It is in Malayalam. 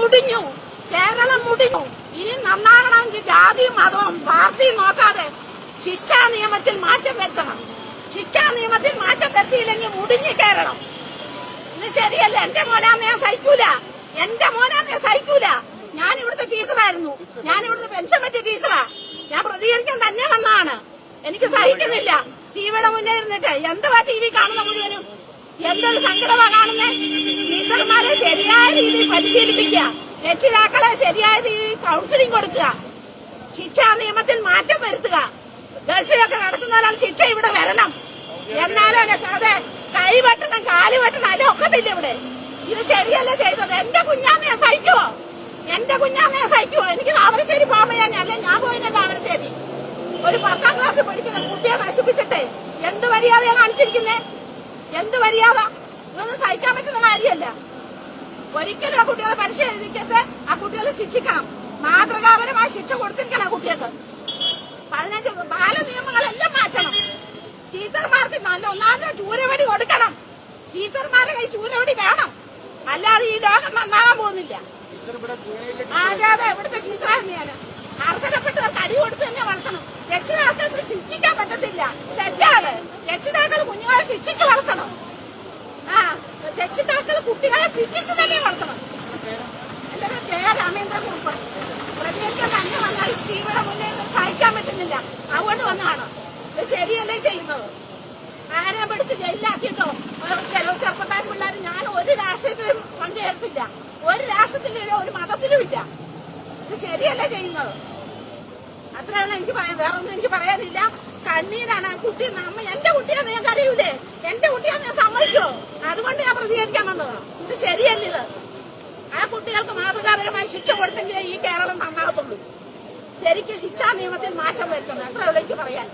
മുടിഞ്ഞു, കേരളം മുടിഞ്ഞു. ഇനി നന്നാകണമെങ്കിൽ ജാതിയും മതവും പാർട്ടിയും നോക്കാതെ ശിക്ഷാ നിയമത്തിൽ മാറ്റം വരുത്തണം. ശിക്ഷാ നിയമത്തിൽ മാറ്റം വരുത്തിയില്ലെങ്കിൽ മുടിഞ്ഞു കേരളം. ഇത് ശരിയല്ല. എന്റെ മോനാന്ന് ഞാൻ സഹിക്കൂല, എന്റെ മോനാന്ന് ഞാൻ സഹിക്കൂല. ഞാൻ ഇവിടുത്തെ ടീച്ചറായിരുന്നു, ഞാൻ ഇവിടുത്തെ പെൻഷൻ പറ്റിയ ടീച്ചറാ. ഞാൻ പ്രതികരിക്കാൻ തന്നെ വന്നതാണ്. എനിക്ക് സഹിക്കുന്നില്ല. ടിവിയുടെ മുന്നേ ഇരുന്നിട്ട് എന്തുവാ ടി വി കാണുന്ന മുഴുവനും? എന്തൊരു സങ്കടമാ കാണുന്നേ. ടീച്ചർമാരെ ശരിയായ രീതിയിൽ പരിശീലിപ്പിക്കുക, രക്ഷിതാക്കളെ ശരിയായ രീതിയിൽ കൗൺസിലിംഗ് കൊടുക്കുക, ശിക്ഷാ നിയമത്തിൽ മാറ്റം വരുത്തുക. ഗൾഫിലൊക്കെ നടക്കുന്നവരാണ് ശിക്ഷ ഇവിടെ വരണം. എന്നാലും അതെ കൈ വെട്ടണം, കാല് വെട്ടണം, അതിലും ഒക്കത്തില്ല ഇവിടെ. ഇത് ശരിയല്ല ചെയ്തത്. എന്റെ കുഞ്ഞാന്ന് ഞാൻ സഹിക്കുവോ? എന്റെ കുഞ്ഞാന്ന് ഞാൻ സഹിക്കുവോ? എനിക്ക് താമരശ്ശേരി പോകുമ്പോ ഞാൻ പോയില്ല താമരശ്ശേരി. ഒരു 10ാം ക്ലാസ് പഠിക്കുന്ന കുട്ടിയെ നശിപ്പിച്ചിട്ടേ എന്ത് മര്യാദയാണ് കാണിച്ചിരിക്കുന്നേ? എന്ത് മര്യാദ? ഇതൊന്നും സഹിക്കാൻ പറ്റുന്ന കാര്യമല്ല. ഒരിക്കലും ആ കുട്ടികളെ പരിശീലിക്കത്തെ ആ കുട്ടികളെ ശിക്ഷിക്കണം. മാതൃകാപരമായ ശിക്ഷ കൊടുത്തിരിക്കണം ആ കുട്ടികൾക്ക്. 15 ബാലനിയമങ്ങളെല്ലാം മാറ്റണം. ടീച്ചർമാർക്ക് നല്ല ഒന്നാമത് ചൂരവടി കൊടുക്കണം. ടീച്ചർമാരുടെ കൈ ചൂരവടി വേണം, അല്ലാതെ ഈ ലോകം നന്നാകാൻ പോകുന്നില്ല. അതെ, ഇവിടുത്തെ ടീച്ചറായിരുന്നു ഞാൻ. അർഹതപ്പെട്ടവർക്ക് അടി കൊടുത്ത് തന്നെ വളർത്തണം. രക്ഷിതാക്കൾക്ക് ശിക്ഷിക്കാൻ പറ്റത്തില്ല, തെറ്റാണ്. രക്ഷിതാക്കൾ കുഞ്ഞുങ്ങളെ ശിക്ഷിച്ച് വളർത്തണം. രക്ഷിതാക്കൾ കുട്ടികളെ ശിക്ഷിച്ച് തന്നെ വളർത്തണം. എന്റെ പേര് രാമേന്ദ്രകുറുപ്പ്. പ്രതികരിക്കാൻ തന്നെ വന്നാൽ ടിവിയുടെ മുന്നിൽ സഹിക്കാൻ പറ്റുന്നില്ല, അതുകൊണ്ട് വന്നതാണ്. ഇത് ശരിയല്ലേ ചെയ്യുന്നത്? ആരെ പിടിച്ച് ജയിലിലാക്കിയിട്ടോ ചില ചെറുപ്പക്കാർ പിള്ളേർ. ഞാൻ ഒരു രാഷ്ട്രീയത്തിലും പങ്കുചേർത്തില്ല, ഒരു രാഷ്ട്രത്തിലും ഒരു മതത്തിലും ഇല്ല. ഇത് ശരിയല്ലേ ചെയ്യുന്നത്? അത്രയുള്ള എനിക്ക് പറയാം, വേറെ ഒന്നും എനിക്ക് പറയാനില്ല. കണ്ണീരാണ് കുട്ടി. എന്റെ കുട്ടിയാന്ന് ഞാൻ കരയൂലേ? എന്റെ കുട്ടിയാന്ന് ഞാൻ സമ്മതിക്കോ? അതുകൊണ്ട് ഞാൻ പ്രതികരിക്കാൻ വന്നത്. ഇത് ശരിയല്ല. ഇത് ആ കുട്ടികൾക്ക് മാതൃകാപരമായി ശിക്ഷ കൊടുത്തെങ്കിലേ ഈ കേരളം നന്നാകത്തുള്ളൂ. ശരിക്കും ശിക്ഷാ നിയമത്തിൽ മാറ്റം വരുത്തണം. അത്രയുള്ള എനിക്ക് പറയാൻ.